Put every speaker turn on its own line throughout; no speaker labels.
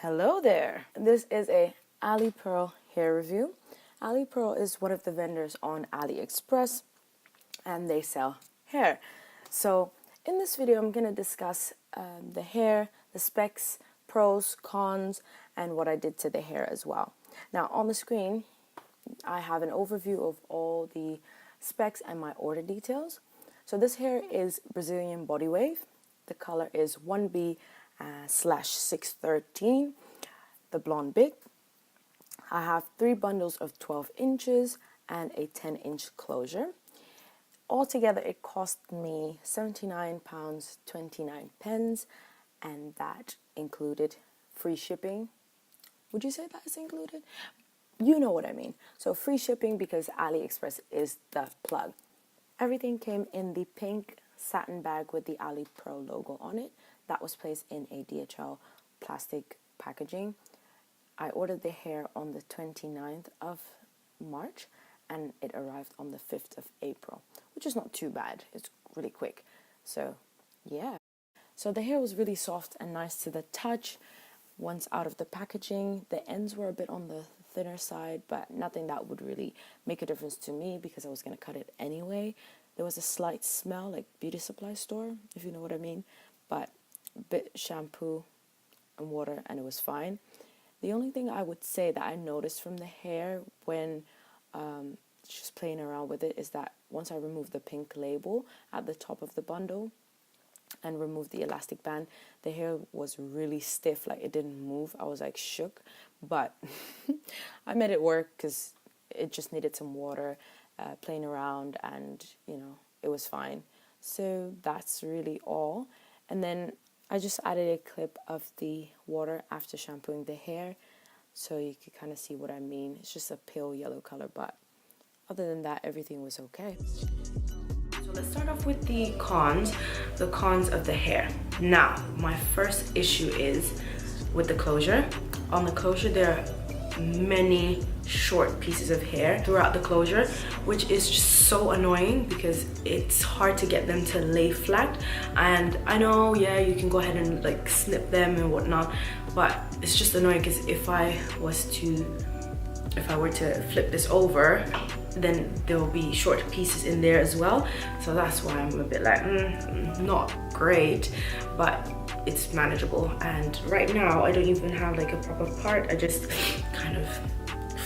Hello there. This is a AliPearl hair review. AliPearl is one of the vendors on AliExpress and they sell hair. So in this video I'm going to discuss the hair, the specs, pros, cons, and what I did to the hair as well. Now on the screen I have an overview of all the specs and my order details. So this hair is Brazilian body wave. The color is 1B/613, the blonde big. I have 3 bundles of 12 inches and a 10-inch closure. Altogether it cost me £79.29, and that included free shipping. Would you say that is included? You know what I mean. So free shipping because AliExpress is the plug. Everything came in the pink satin bag with the AliPearl logo on it. That was placed in a DHL plastic packaging. I ordered the hair on the 29th of March and it arrived on the 5th of April, which is not too bad. It's really quick. So yeah. So the hair was really soft and nice to the touch. Once out of the packaging, the ends were a bit on the thinner side, but nothing that would really make a difference to me because I was going to cut it anyway. There was a slight smell like beauty supply store, if you know what I mean, but a bit shampoo and water and it was fine. The only thing I would say that I noticed from the hair when just playing around with it is that once I removed the pink label at the top of the bundle and removed the elastic band, the hair was really stiff, like it didn't move. I was like shook, but I made it work because it just needed some water, playing around, and you know, it was fine. So that's really all. And then I just added a clip of the water after shampooing the hair so you could kind of see what I mean. It's just a pale yellow color, but other than that, everything was okay. So let's start off with the cons of the hair. Now, my first issue is with the closure. On the closure, there are many short pieces of hair throughout the closure, which is just so annoying because it's hard to get them to lay flat. And I know, yeah, you can go ahead and like snip them and whatnot, but it's just annoying because if I were to flip this over, then there will be short pieces in there as well. So that's why I'm a bit like not great, but it's manageable. And right now I don't even have like a proper part. I just kind of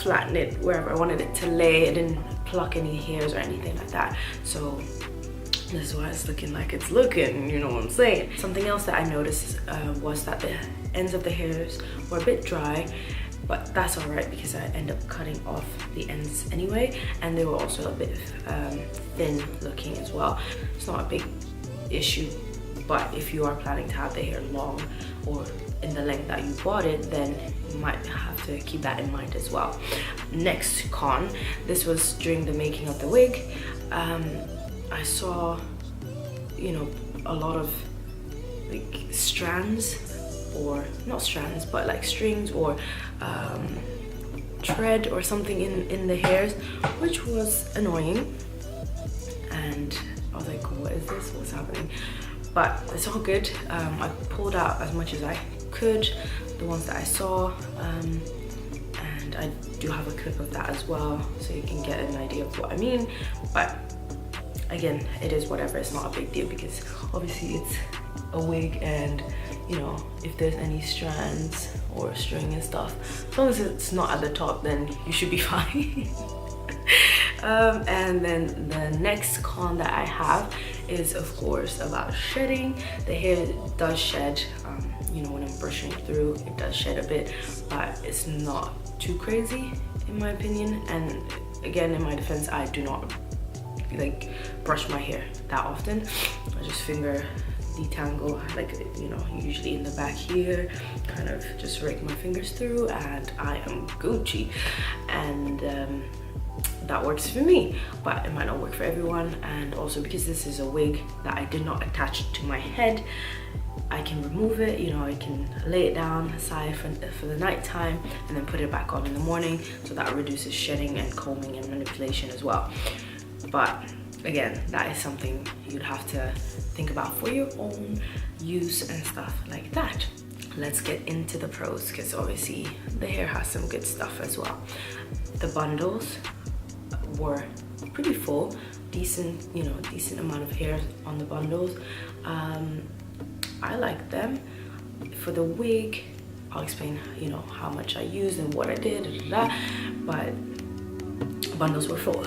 flatten it wherever I wanted it to lay. I didn't pluck any hairs or anything like that, so this is why it's looking like it's looking, you know what I'm saying. Something else that I noticed was that the ends of the hairs were a bit dry, but that's all right because I end up cutting off the ends anyway, and they were also a bit thin looking as well. It's not a big issue, but if you are planning to have the hair long or in the length that you bought it, then you might have to keep that in mind as well. Next con, this was during the making of the wig. I saw, you know, a lot of like strands, or not strands, but like strings or thread or something in the hairs, which was annoying. And I was like, what is this? What's happening? But it's all good. I pulled out as much as I could, the ones that I saw, and I do have a clip of that as well, so you can get an idea of what I mean. But again, it is whatever. It's not a big deal because obviously it's a wig, and you know, if there's any strands or string and stuff, as long as it's not at the top, then you should be fine. And then the next con that I have is of course about shedding. The hair does shed, you know, when I'm brushing through, it does shed a bit, but it's not too crazy in my opinion. And again, in my defense, I do not like brush my hair that often. I just finger detangle, like, you know, usually in the back here, kind of just rake my fingers through and I am Gucci. And that works for me, but it might not work for everyone. And also because this is a wig that I did not attach to my head, I can remove it, you know, I can lay it down aside for the night time and then put it back on in the morning, so that reduces shedding and combing and manipulation as well. But again, that is something you'd have to think about for your own use and stuff like that. let's get into the pros, because obviously the hair has some good stuff as well. The bundles were pretty full, decent, you know, decent amount of hair on the bundles. I like them. For the wig, I'll explain, you know, how much I used and what I did, but bundles were full.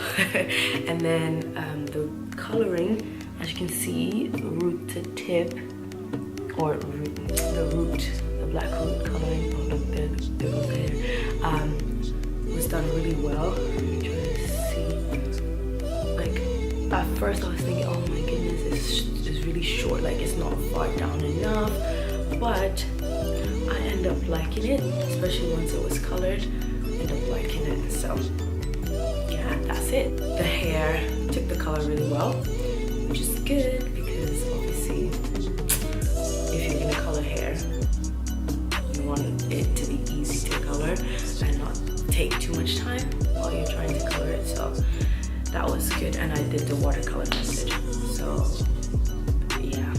And then the coloring, as you can see, root to tip, or the black root coloring, oh look, the root there, was done really well. I'm trying to see, like, at first I was thinking, oh my goodness, it's really short, like it's not far down enough, but I end up liking it, especially once it was colored. I end up liking it. So yeah, that's it. The hair took the color really well, which is good, because obviously if you're gonna color hair, you want it to be easy to color and not take too much time while you're trying to color it. So that was good. And I did the watercolor method, so yeah.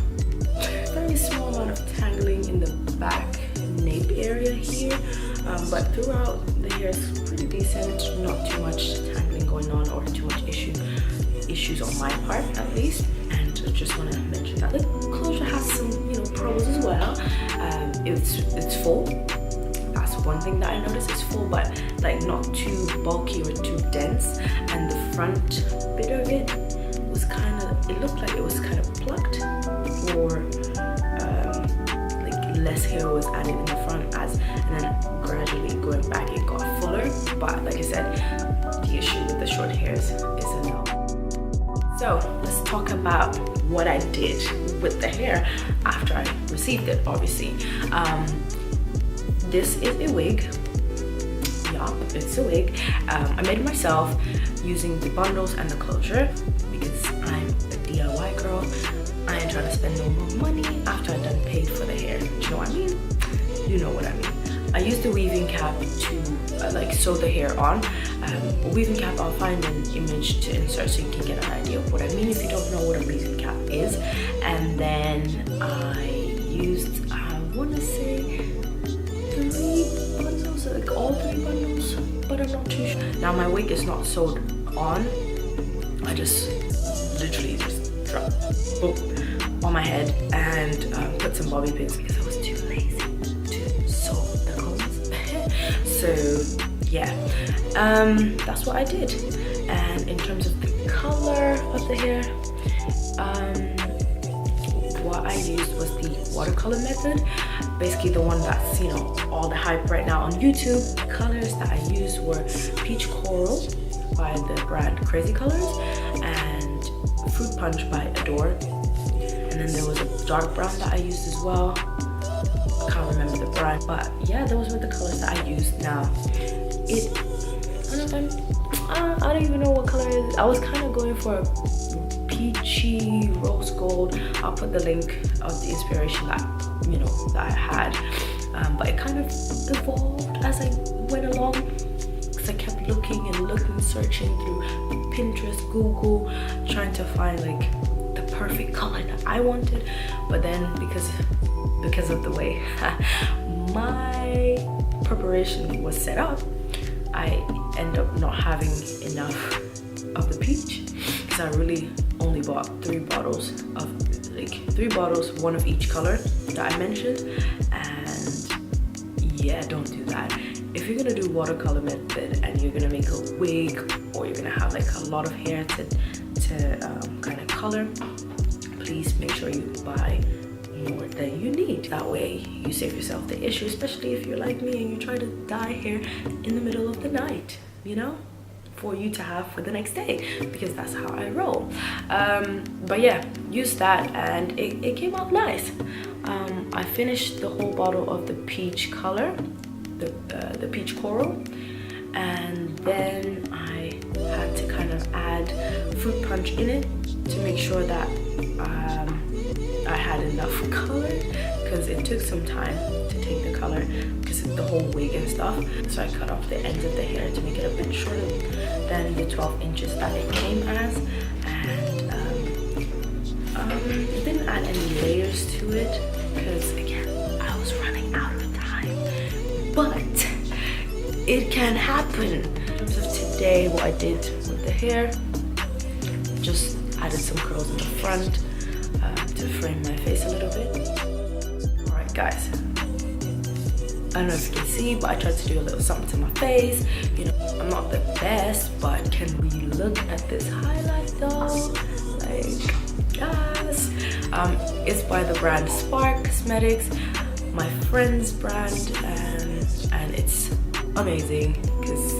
Very small amount of tangling in the back nape area here, but throughout the hair is pretty decent. Not too much tangling going on, or too much issues on my part at least. And I just want to mention that the closure has some, you know, pros as well. It's full. That's one thing that I noticed. It's full, but like not too bulky or too dense. And the front bit of it was kind of, it looked like it was kind of plucked, or like less hair was added in the front, and then gradually going back it got fuller. But like I said, the issue with the short hairs is a no. So let's talk about what I did with the hair after I received it. Obviously, this is a wig. Yeah, it's a wig. I made it myself using the bundles and the closure, because I'm a DIY girl. I ain't trying to spend no more money after I've done paid for the hair. You know what I mean? You know what I mean. I used the weaving cap to like sew the hair on. A weaving cap, I'll find an image to insert so you can get an idea of what I mean if you don't know what a weaving cap is. And then I used, I want to say 3 bundles, like all 3 bundles, but I'm not too sure. Now my wig is not sewed on. I just literally just dropped boom on my head and put some bobby pins, because I was too lazy to sew the combs. So yeah, that's what I did. And in terms of the color of the hair, what I used was the watercolor method, basically the one that's, you know, all the hype right now on YouTube. The colors that I used were peach coral by the brand Crazy Colors, and fruit punch by Adore, and then there was a dark brown that I used as well. I can't remember the brand, but yeah, those were the colors that I used. Now I don't even know what color it is. I was kind of going for a peachy rose gold. I'll put the link of the inspiration that, you know, that I had, but it kind of evolved as I went along, because I kept looking and looking, searching through Pinterest, Google, trying to find like the perfect color that I wanted. But then because of the way my preparation was set up, I end up not having enough of the peach, because I really only bought 3 bottles of, like 3 bottles, 1 of each color that I mentioned. And yeah, don't do that. If you're gonna do watercolor method and you're gonna make a wig, or you're gonna have like a lot of hair to kind of color, please make sure you buy more than you need. That way you save yourself the issue, especially if you're like me and you try to dye hair in the middle of the night, you know, for you to have for the next day, because that's how I roll. But yeah, use that and it came out nice. I finished the whole bottle of the peach color, the peach coral, and then I had to kind of add fruit punch in it to make sure that I had enough color, because it took some time to take the color because of the whole wig and stuff. So I cut off the ends of the hair to make it a bit shorter than the 12 inches that it came as, and didn't add any layers to it because again I was running out it can happen. In terms of today, what I did with the hair, just added some curls in the front to frame my face a little bit. Alright guys, I don't know if you can see, but I tried to do a little something to my face. You know, I'm not the best, but can we look at this highlight though? Like, yes. It's by the brand Spark Cosmetics, my friend's brand, and it's amazing because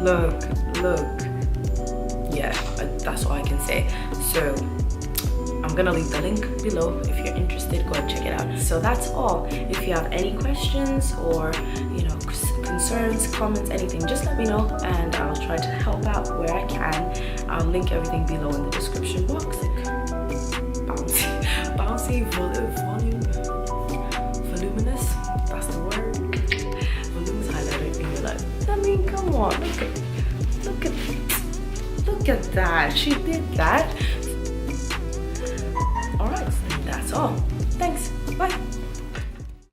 look. Yeah, that's all I can say. So I'm gonna leave the link below. If you're interested, go and check it out. So that's all. If you have any questions or, you know, concerns, comments, anything, just let me know and I'll try to help out where I can. I'll link everything below in the description box. Bouncy, voluminous, that's the word. Voluminous highlighter in your life. I mean, come on, look at that. She did that.